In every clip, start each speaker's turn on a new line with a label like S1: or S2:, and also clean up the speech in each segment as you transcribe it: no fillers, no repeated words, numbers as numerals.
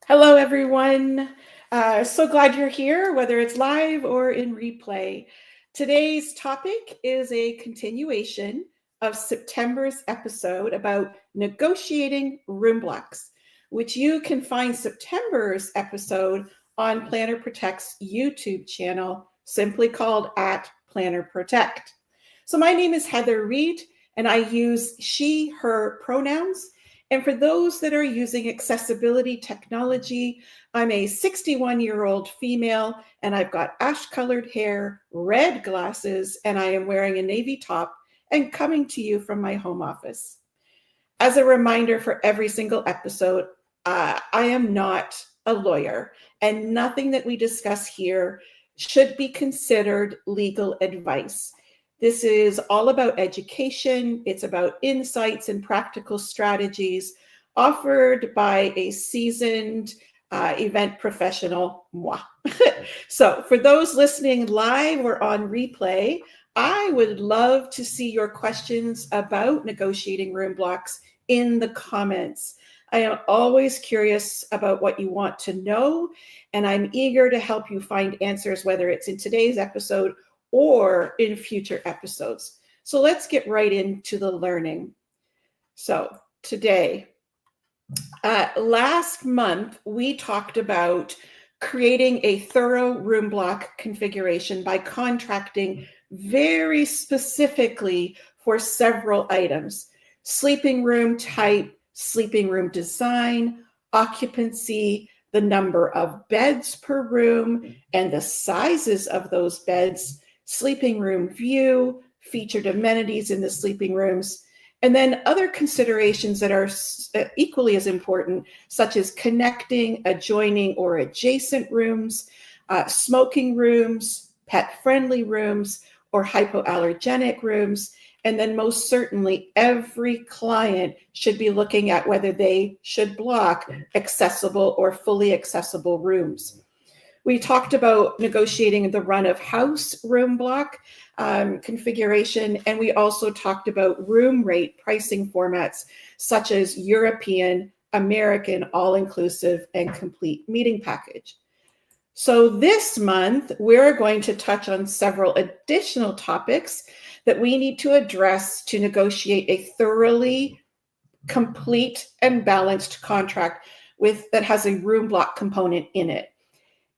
S1: Hello, everyone. So glad you're here, whether it's live or in replay. Today's topic is a continuation of September's episode about negotiating room blocks, which you can find September's episode on Planner Protect's YouTube channel, simply called @PlannerProtect. So my name is Heather Reed, and I use she, her pronouns. And for those that are using accessibility technology, I'm a 61-year-old female, and I've got ash-colored hair, red glasses, and I am wearing a navy top and coming to you from my home office. As a reminder for every single episode, I am not a lawyer, and nothing that we discuss here should be considered legal advice. This is all about education. It's about insights and practical strategies offered by a seasoned event professional, moi. So for those listening live or on replay, I would love to see your questions about negotiating room blocks in the comments. I am always curious about what you want to know, and I'm eager to help you find answers, whether it's in today's episode or in future episodes. So let's get right into the learning. So today, last month, we talked about creating a thorough room block configuration by contracting very specifically for several items: sleeping room type, sleeping room design, occupancy, the number of beds per room, and the sizes of those beds, sleeping room view, featured amenities in the sleeping rooms, and then other considerations that are equally as important, such as connecting, adjoining, or adjacent rooms, smoking rooms, pet-friendly rooms, or hypoallergenic rooms. And then most certainly, every client should be looking at whether they should block accessible or fully accessible rooms. We talked about negotiating the run of house room block configuration, and we also talked about room rate pricing formats such as European, American, all-inclusive, and complete meeting package. So this month, we're going to touch on several additional topics that we need to address to negotiate a thoroughly complete and balanced contract that has a room block component in it.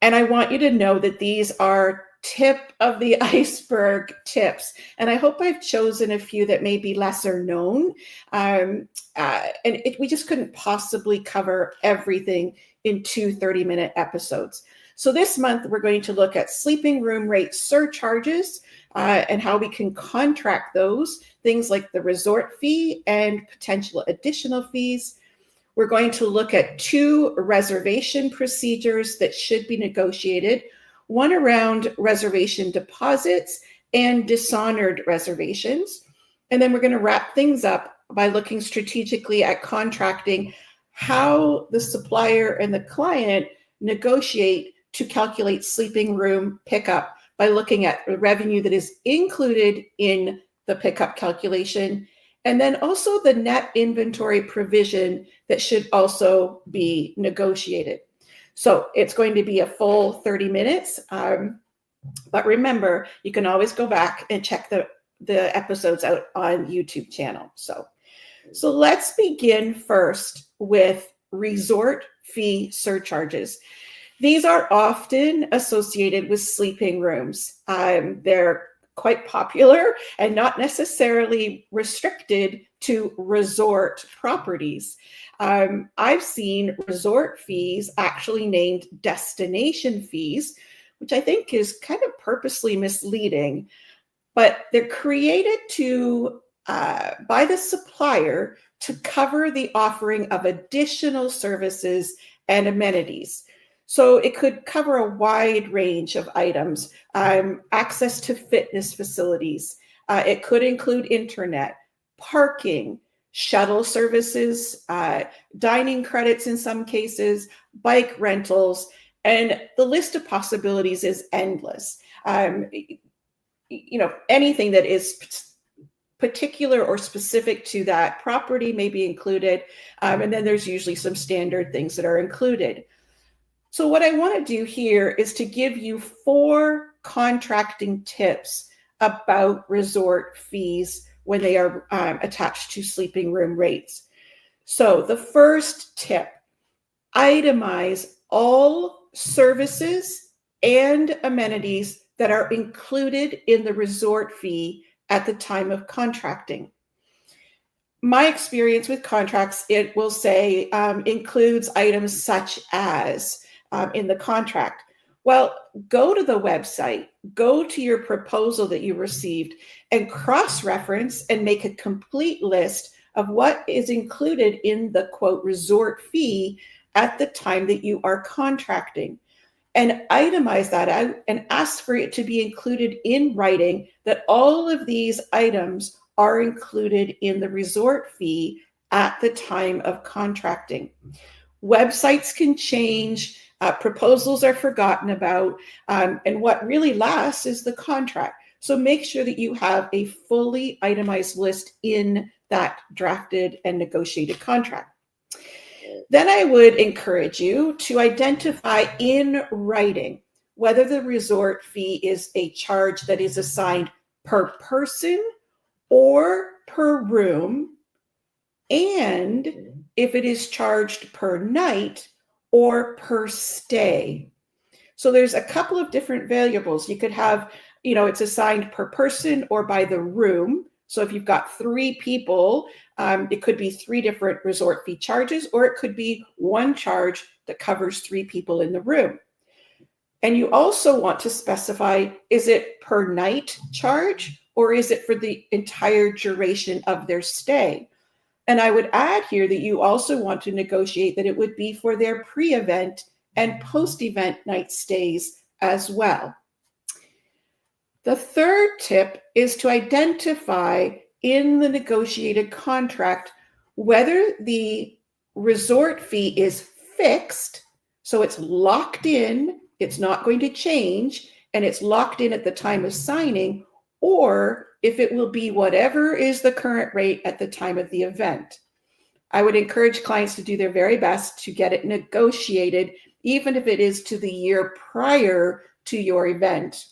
S1: And I want you to know that these are tip of the iceberg tips. And I hope I've chosen a few that may be lesser known. We just couldn't possibly cover everything in two 30-minute episodes. So this month, we're going to look at sleeping room rate surcharges and how we can contract those, things like the resort fee and potential additional fees. We're going to look at two reservation procedures that should be negotiated, one around reservation deposits and dishonored reservations. And then we're going to wrap things up by looking strategically at contracting, how the supplier and the client negotiate to calculate sleeping room pickup by looking at the revenue that is included in the pickup calculation, and then also the net inventory provision that should also be negotiated. So it's going to be a full 30 minutes. But remember, you can always go back and check the episodes out on YouTube channel. So let's begin first with resort fee surcharges. These are often associated with sleeping rooms. They're quite popular and not necessarily restricted to resort properties. I've seen resort fees actually named destination fees, which I think is kind of purposely misleading, but they're created by the supplier to cover the offering of additional services and amenities. So it could cover a wide range of items, access to fitness facilities. It could include internet, parking, shuttle services, dining credits in some cases, bike rentals, and the list of possibilities is endless. Anything that is particular or specific to that property may be included, and then there's usually some standard things that are included. So what I want to do here is to give you 4 contracting tips about resort fees when they are attached to sleeping room rates. So the first tip, itemize all services and amenities that are included in the resort fee at the time of contracting. My experience with contracts, it will say includes items such as in the contract. Well, go to the website, go to your proposal that you received, and cross-reference and make a complete list of what is included in the quote resort fee at the time that you are contracting. And itemize that out and ask for it to be included in writing that all of these items are included in the resort fee at the time of contracting. Websites can change, proposals are forgotten about, and what really lasts is the contract. So make sure that you have a fully itemized list in that drafted and negotiated contract. Then I would encourage you to identify in writing whether the resort fee is a charge that is assigned per person or per room, and if it is charged per night or per stay. So there's a couple of different variables. You could have, it's assigned per person or by the room. So if you've got 3 people, it could be 3 different resort fee charges, or it could be one charge that covers 3 people in the room. And you also want to specify, is it per night charge, or is it for the entire duration of their stay? And I would add here that you also want to negotiate that it would be for their pre-event and post-event night stays as well. The third tip is to identify in the negotiated contract whether the resort fee is fixed, so it's locked in, it's not going to change, and it's locked in at the time of signing, or if it will be whatever is the current rate at the time of the event. I would encourage clients to do their very best to get it negotiated, even if it is to the year prior to your event.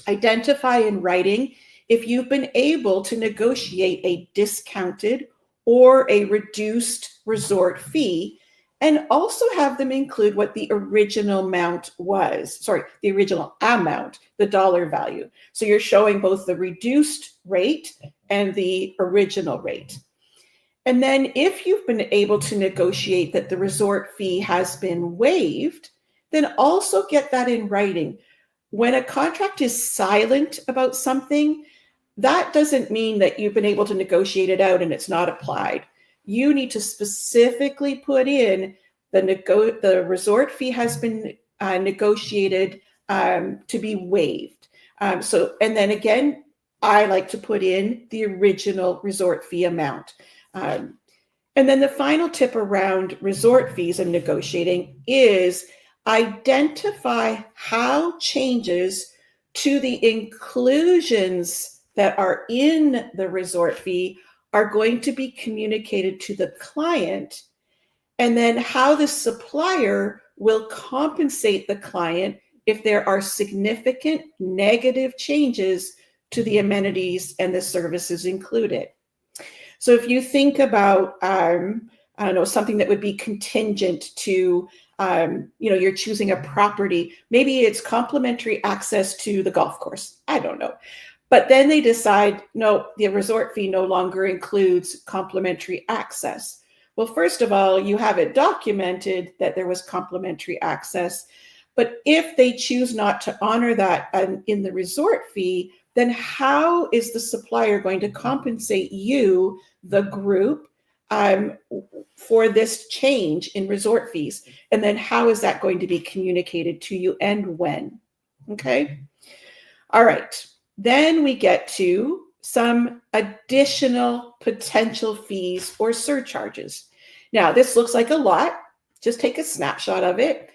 S1: Identify in writing if you've been able to negotiate a discounted or a reduced resort fee, and also have them include what the original amount was. The original amount, the dollar value. So you're showing both the reduced rate and the original rate. And then if you've been able to negotiate that the resort fee has been waived, then also get that in writing. When a contract is silent about something, that doesn't mean that you've been able to negotiate it out and it's not applied. You need to specifically put in the resort fee has been negotiated to be waived. And then again, I like to put in the original resort fee amount. And then the final tip around resort fees and negotiating is identify how changes to the inclusions that are in the resort fee are going to be communicated to the client, and then how the supplier will compensate the client if there are significant negative changes to the amenities and the services included. So if you think about, something that would be contingent to, you're choosing a property, maybe it's complimentary access to the golf course. I don't know. But then they decide, no, the resort fee no longer includes complimentary access. Well, first of all, you have it documented that there was complimentary access. But if they choose not to honor that in the resort fee, then how is the supplier going to compensate you, the group, for this change in resort fees? And then how is that going to be communicated to you and when? Okay. All right. Then we get to some additional potential fees or surcharges. Now, this looks like a lot. Just take a snapshot of it.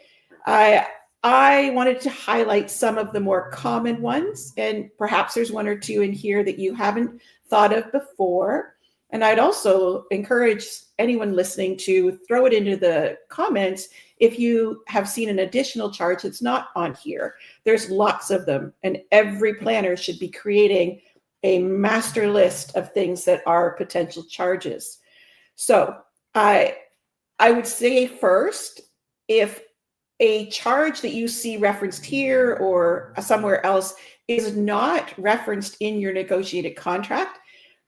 S1: I wanted to highlight some of the more common ones, and perhaps there's 1 or 2 in here that you haven't thought of before. And I'd also encourage anyone listening to throw it into the comments if you have seen an additional charge that's not on here. There's lots of them, and every planner should be creating a master list of things that are potential charges. So I would say first, if a charge that you see referenced here or somewhere else is not referenced in your negotiated contract,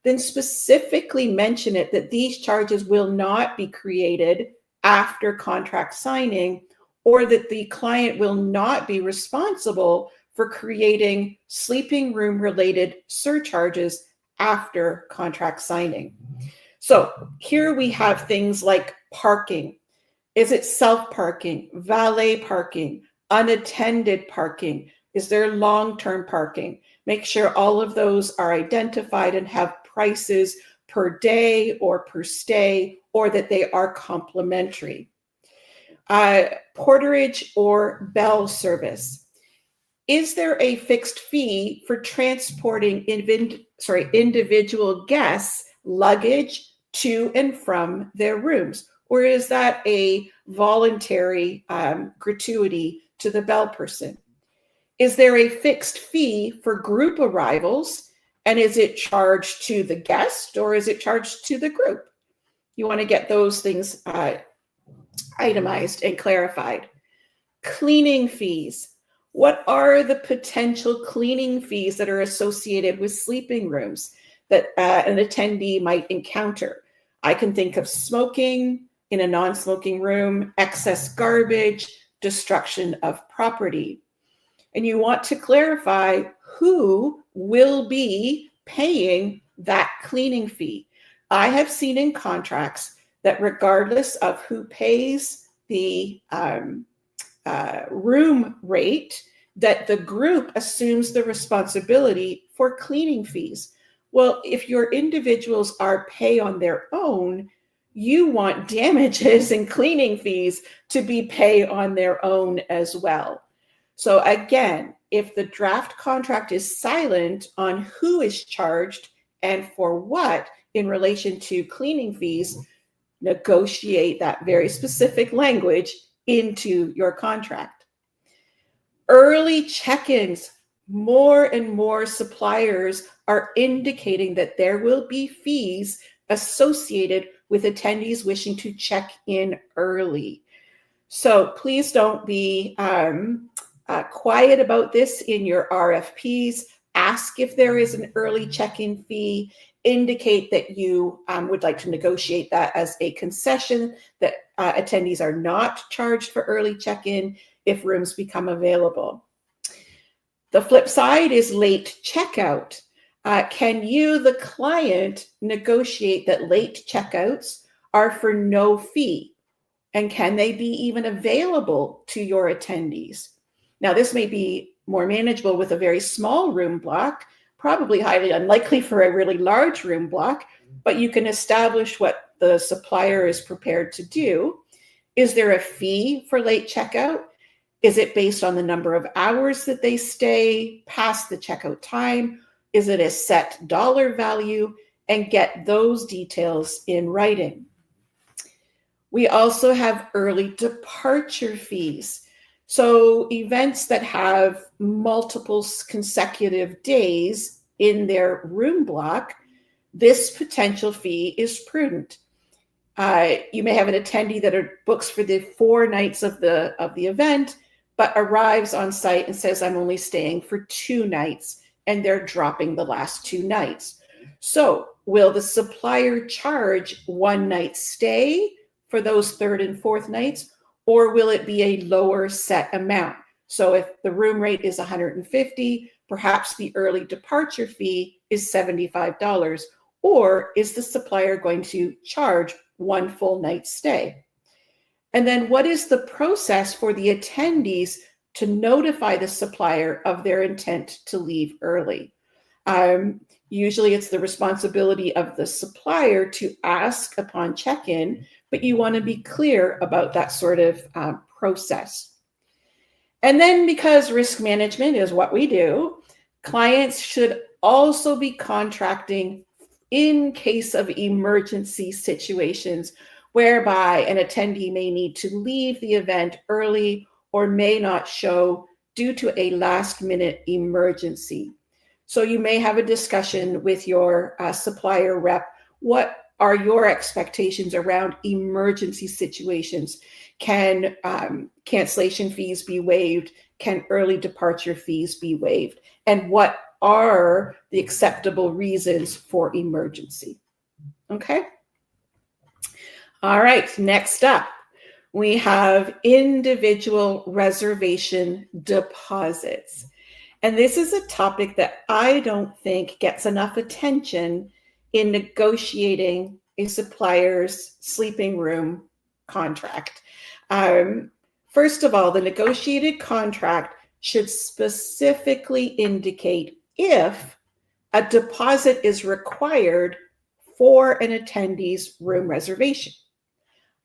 S1: then specifically mention it that these charges will not be created after contract signing, or that the client will not be responsible for creating sleeping room related surcharges after contract signing. So here we have things like parking. Is it self-parking, valet parking, unattended parking? Is there long-term parking? Make sure all of those are identified and have prices per day or per stay, or that they are complimentary. Porterage or bell service. Is there a fixed fee for transporting individual guests' luggage to and from their rooms? Or is that a voluntary gratuity to the bell person? Is there a fixed fee for group arrivals? And is it charged to the guest or is it charged to the group? You want to get those things itemized and clarified. Cleaning fees. What are the potential cleaning fees that are associated with sleeping rooms that an attendee might encounter? I can think of smoking in a non-smoking room, excess garbage, destruction of property. And you want to clarify who will be paying that cleaning fee. I have seen in contracts that regardless of who pays the room rate, that the group assumes the responsibility for cleaning fees. Well, if your individuals are pay on their own, you want damages and cleaning fees to be pay on their own as well. So again, if the draft contract is silent on who is charged and for what in relation to cleaning fees, negotiate that very specific language into your contract. Early check-ins. More and more suppliers are indicating that there will be fees associated with attendees wishing to check in early. So please don't be quiet about this in your RFPs. Ask if there is an early check-in fee. Indicate that you would like to negotiate that as a concession, that attendees are not charged for early check-in if rooms become available. The flip side is late checkout. Can you, the client, negotiate that late checkouts are for no fee? And can they be even available to your attendees? Now, this may be more manageable with a very small room block, probably highly unlikely for a really large room block, but you can establish what the supplier is prepared to do. Is there a fee for late checkout? Is it based on the number of hours that they stay past the checkout time? Is it a set dollar value? And get those details in writing. We also have early departure fees. So events that have multiple consecutive days in their room block, this potential fee is prudent. You may have an attendee that books for the 4 nights of the event, but arrives on site and says, I'm only staying for 2 nights, and they're dropping the last 2 nights. So will the supplier charge 1 night stay for those 3rd and 4th nights, or will it be a lower set amount? So if the room rate is $150, perhaps the early departure fee is $75, or is the supplier going to charge 1 full night stay? And then what is the process for the attendees to notify the supplier of their intent to leave early? Usually it's the responsibility of the supplier to ask upon check-in, but you want to be clear about that sort of process. And then, because risk management is what we do, clients should also be contracting in case of emergency situations whereby an attendee may need to leave the event early or may not show due to a last-minute emergency. So you may have a discussion with your supplier rep. What are your expectations around emergency situations? Can cancellation fees be waived? Can early departure fees be waived? And what are the acceptable reasons for emergency? Okay. All right, next up, we have individual reservation deposits. And this is a topic that I don't think gets enough attention in negotiating a supplier's sleeping room contract. First of all, the negotiated contract should specifically indicate if a deposit is required for an attendee's room reservation.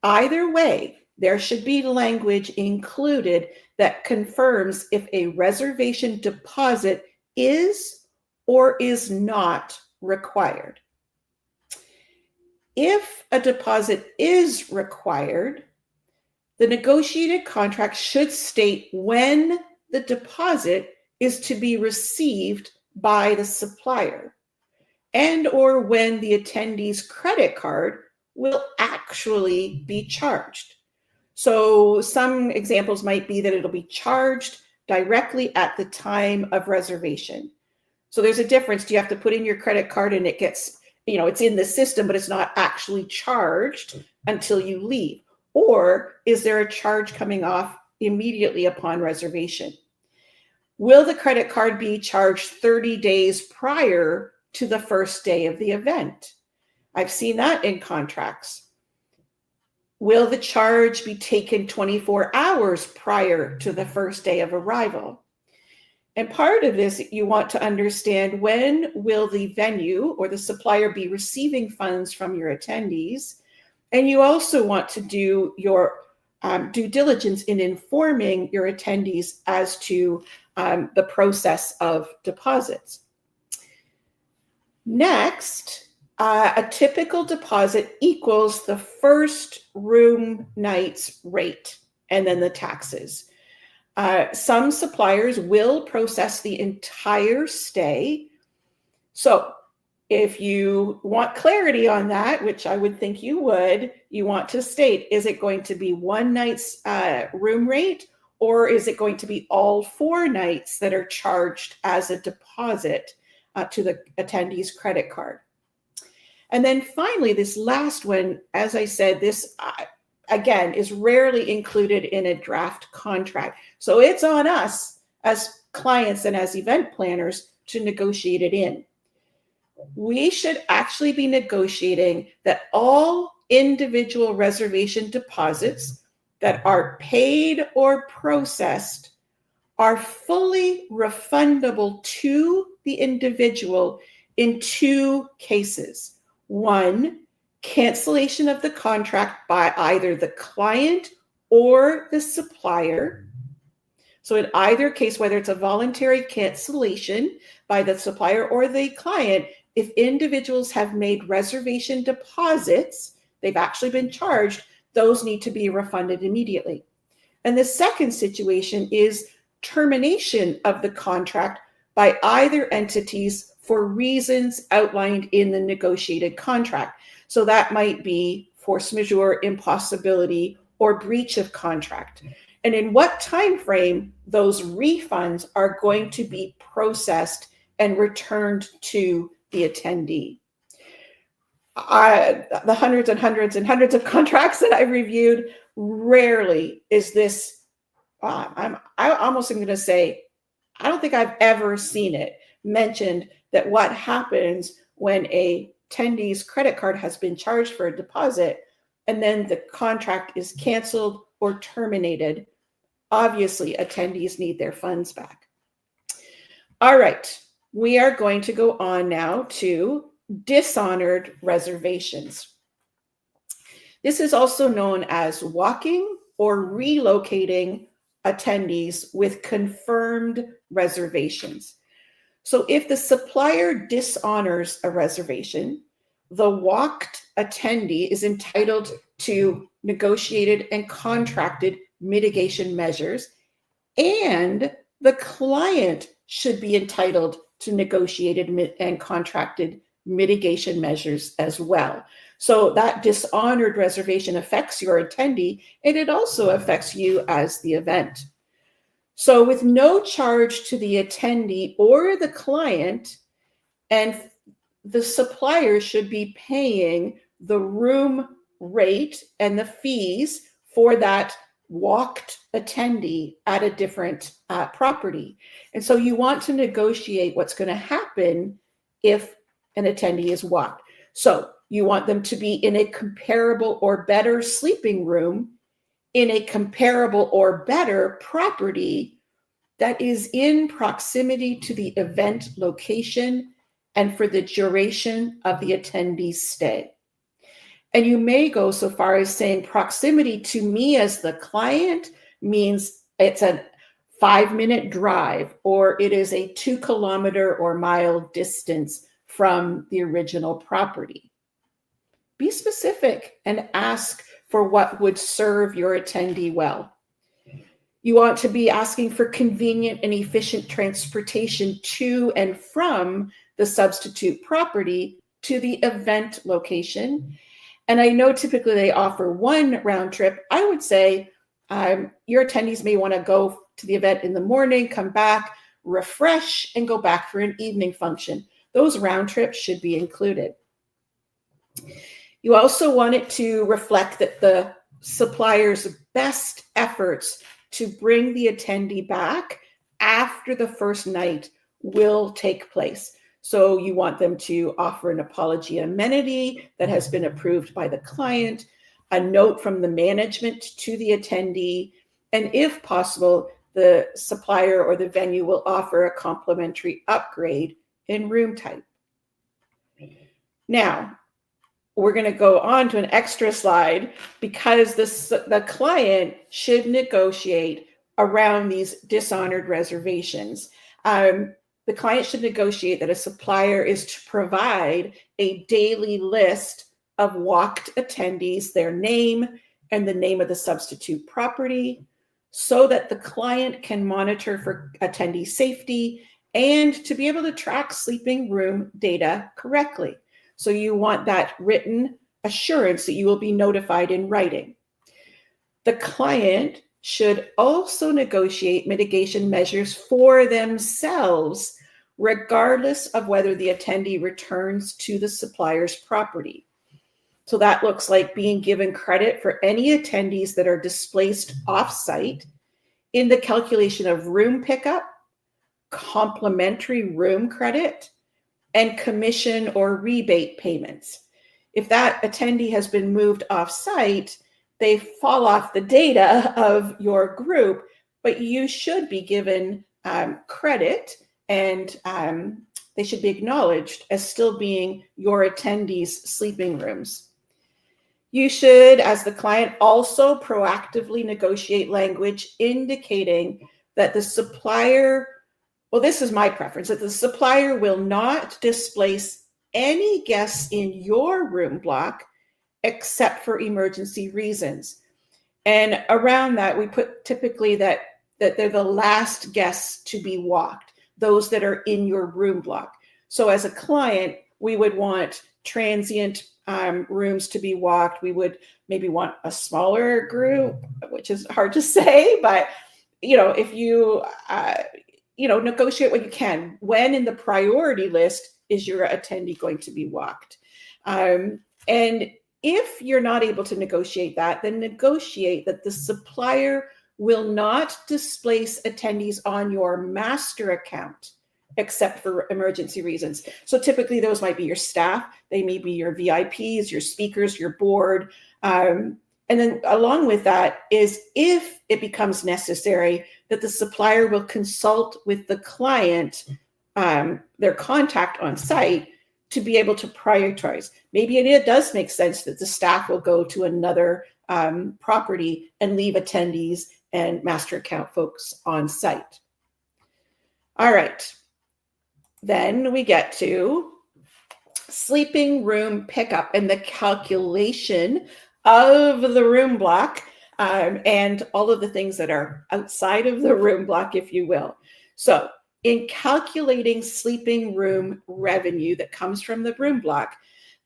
S1: Either way, there should be language included that confirms if a reservation deposit is or is not required. If a deposit is required, the negotiated contract should state when the deposit is to be received by the supplier and or when the attendee's credit card will actually be charged. So some examples might be that it'll be charged directly at the time of reservation. So there's a difference. Do you have to put in your credit card and it gets, it's in the system, but it's not actually charged until you leave? Or is there a charge coming off immediately upon reservation? Will the credit card be charged 30 days prior to the first day of the event? I've seen that in contracts. Will the charge be taken 24 hours prior to the first day of arrival? And part of this, you want to understand when will the venue or the supplier be receiving funds from your attendees? And you also want to do your due diligence in informing your attendees as to the process of deposits. Next, a typical deposit equals the first room night's rate and then the taxes. Some suppliers will process the entire stay. So if you want clarity on that, which I would think you would, you want to state, is it going to be one night's room rate, or is it going to be all 4 nights that are charged as a deposit to the attendee's credit card? And then finally, this last one, as I said, this again is rarely included in a draft contract. So it's on us as clients and as event planners to negotiate it in. We should actually be negotiating that all individual reservation deposits that are paid or processed are fully refundable to the individual in 2 cases. 1, cancellation of the contract by either the client or the supplier. So in either case, whether it's a voluntary cancellation by the supplier or the client, if individuals have made reservation deposits, they've actually been charged, those need to be refunded immediately. And the second situation is termination of the contract by either entities for reasons outlined in the negotiated contract. So that might be force majeure, impossibility, or breach of contract. And in what time frame those refunds are going to be processed and returned to the attendee. The hundreds and hundreds and hundreds of contracts that I've reviewed, rarely is this, I almost am going to say, I don't think I've ever seen it mentioned that what happens when a attendee's credit card has been charged for a deposit and then the contract is canceled or terminated. Obviously, attendees need their funds back. All right, we are going to go on now to dishonored reservations. This is also known as walking or relocating attendees with confirmed reservations. So if the supplier dishonors a reservation, the walked attendee is entitled to negotiated and contracted mitigation measures, and the client should be entitled to negotiated and contracted mitigation measures as well. So that dishonored reservation affects your attendee, and it also affects you as the event. So with no charge to the attendee or the client, and the supplier should be paying the room rate and the fees for that walked attendee at a different property. And so you want to negotiate what's going to happen if an attendee is walked. So you want them to be in a comparable or better sleeping room in a comparable or better property that is in proximity to the event location and for the duration of the attendee's stay. And you may go so far as saying proximity to me as the client means it's a 5-minute drive, or it is a 2-kilometer or mile distance from the original property. Be specific and ask for what would serve your attendee well. You want to be asking for convenient and efficient transportation to and from the substitute property to the event location. And I know typically they offer one round trip. I would say your attendees may want to go to the event in the morning, come back, refresh, and go back for an evening function. Those round trips should be included. You also want it to reflect that the supplier's best efforts to bring the attendee back after the first night will take place. So you want them to offer an apology amenity that has been approved by the client, a note from the management to the attendee, and if possible, the supplier or the venue will offer a complimentary upgrade in room type. Now, we're going to go on to an extra slide because the client should negotiate around these dishonored reservations. The client should negotiate that a supplier is to provide a daily list of walked attendees, their name and the name of the substitute property, so that the client can monitor for attendee safety and to be able to track sleeping room data correctly. So you want that written assurance that you will be notified in writing. The client should also negotiate mitigation measures for themselves, regardless of whether the attendee returns to the supplier's property. So that looks like being given credit for any attendees that are displaced off-site in the calculation of room pickup, complimentary room credit, and commission or rebate payments. If that attendee has been moved off-site, they fall off the data of your group, but you should be given credit, and they should be acknowledged as still being your attendees' sleeping rooms. You should, as the client, also proactively negotiate language indicating that the supplier, well, this is my preference, that the supplier will not displace any guests in your room block except for emergency reasons. And around that, we put typically that they're the last guests to be walked, those that are in your room block. So as a client, we would want transient rooms to be walked. We would maybe want a smaller group, which is hard to say, but if you negotiate what you can. When in the priority list is your attendee going to be walked? And if you're not able to negotiate that, then negotiate that the supplier will not displace attendees on your master account except for emergency reasons. So typically those might be your staff, they may be your VIPs, your speakers, your board. And then along with that is, if it becomes necessary, that the supplier will consult with the client, their contact on site, to be able to prioritize. Maybe it does make sense that the staff will go to another property and leave attendees and master account folks on site. All right. Then we get to sleeping room pickup and the calculation of the room block, and all of the things that are outside of the room block, if you will. So in calculating sleeping room revenue that comes from the room block,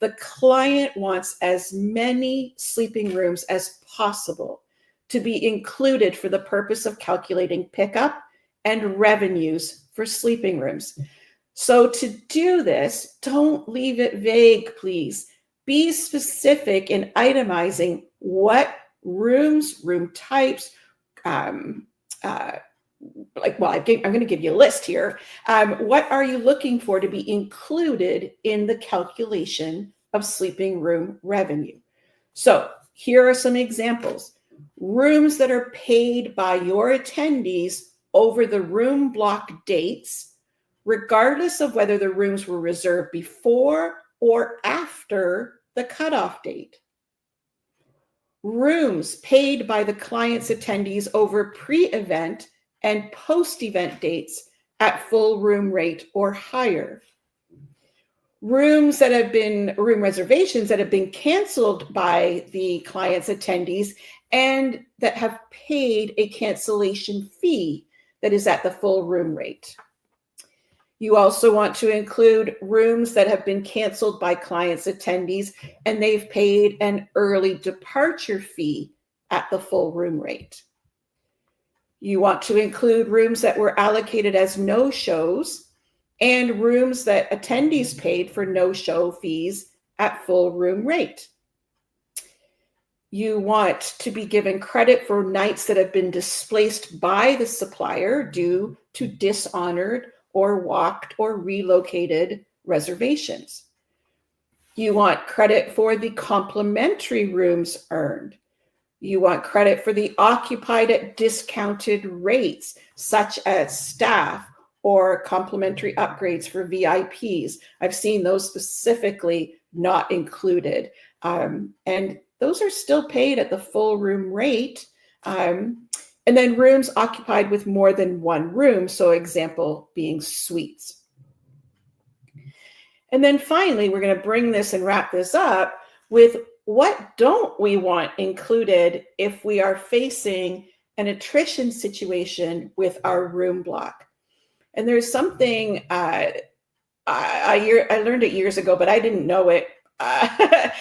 S1: the client wants as many sleeping rooms as possible to be included for the purpose of calculating pickup and revenues for sleeping rooms. So to do this, don't leave it vague, please. Be specific in itemizing what rooms, room types, I'm going to give you a list here. What are you looking for to be included in the calculation of sleeping room revenue? So here are some examples. Rooms that are paid by your attendees over the room block dates, regardless of whether the rooms were reserved before or after the cutoff date. Rooms paid by the client's attendees over pre-event and post-event dates at full room rate or higher. Room reservations that have been canceled by the client's attendees and that have paid a cancellation fee that is at the full room rate. You also want to include rooms that have been canceled by clients' attendees and they've paid an early departure fee at the full room rate. You want to include rooms that were allocated as no-shows and rooms that attendees paid for no-show fees at full room rate. You want to be given credit for nights that have been displaced by the supplier due to dishonored or walked or relocated reservations. You want credit for the complimentary rooms earned. You want credit for the occupied at discounted rates, such as staff or complimentary upgrades for VIPs. I've seen those specifically not included. And those are still paid at the full room rate. And then rooms occupied with more than one room, so example being suites. And then finally, we're going to bring this and wrap this up with what don't we want included if we are facing an attrition situation with our room block. And there's something, I learned it years ago, but I didn't know it. I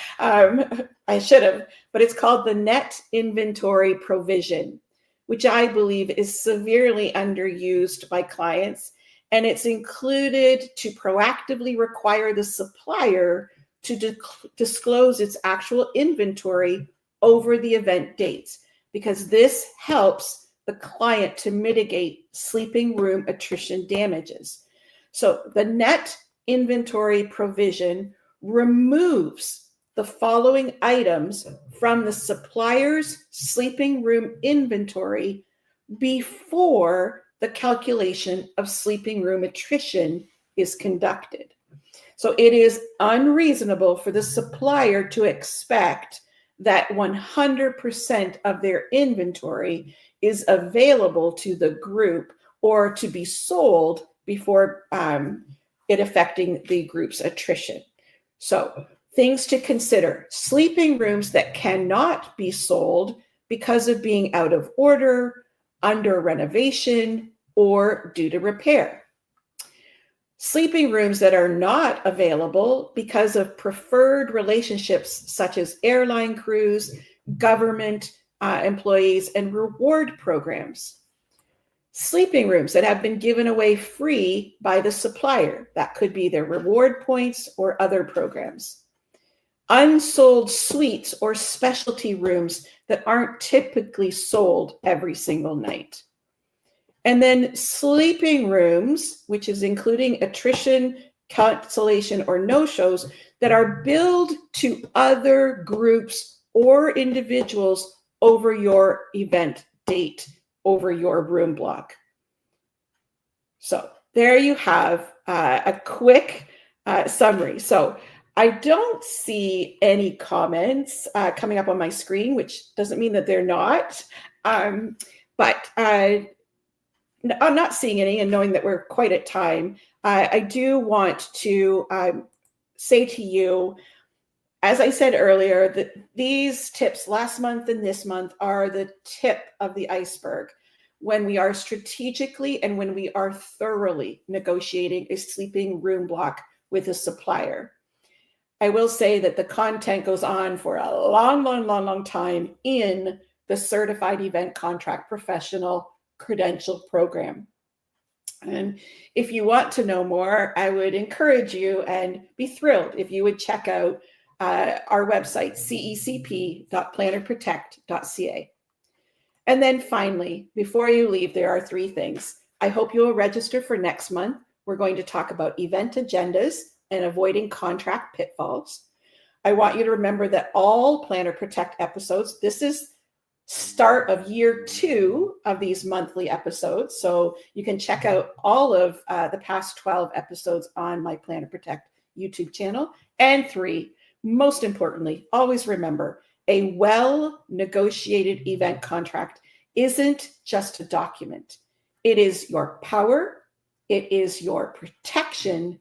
S1: should have, but it's called the net inventory provision, which I believe is severely underused by clients. And it's included to proactively require the supplier to disclose its actual inventory over the event dates, because this helps the client to mitigate sleeping room attrition damages. So the net inventory provision removes the following items from the supplier's sleeping room inventory before the calculation of sleeping room attrition is conducted. So it is unreasonable for the supplier to expect that 100% of their inventory is available to the group or to be sold before it affecting the group's attrition. So things to consider: sleeping rooms that cannot be sold because of being out of order, under renovation, or due to repair. Sleeping rooms that are not available because of preferred relationships such as airline crews, government employees, and reward programs. Sleeping rooms that have been given away free by the supplier. That could be their reward points or other programs. Unsold suites or specialty rooms that aren't typically sold every single night. And then sleeping rooms, which is including attrition, cancellation, or no-shows that are billed to other groups or individuals over your event date, over your room block. So there you have a quick summary. So I don't see any comments coming up on my screen, which doesn't mean that they're not. But I'm not seeing any, and knowing that we're quite at time, I do want to say to you, as I said earlier, that these tips last month and this month are the tip of the iceberg when we are strategically and when we are thoroughly negotiating a sleeping room block with a supplier. I will say that the content goes on for a long time in the Certified Event Contract Professional Credential Program. And if you want to know more, I would encourage you and be thrilled if you would check out our website, cecp.plannerprotect.ca. And then finally, before you leave, there are 3 things. I hope you will register for next month. We're going to talk about event agendas and avoiding contract pitfalls. I want you to remember that all Planner Protect episodes, this is start of year 2 of these monthly episodes. So you can check out all of the past 12 episodes on my Planner Protect YouTube channel. And 3, most importantly, always remember, a well-negotiated event contract isn't just a document. It is your power, it is your protection,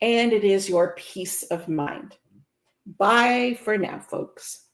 S1: and it is your peace of mind. Bye for now, folks.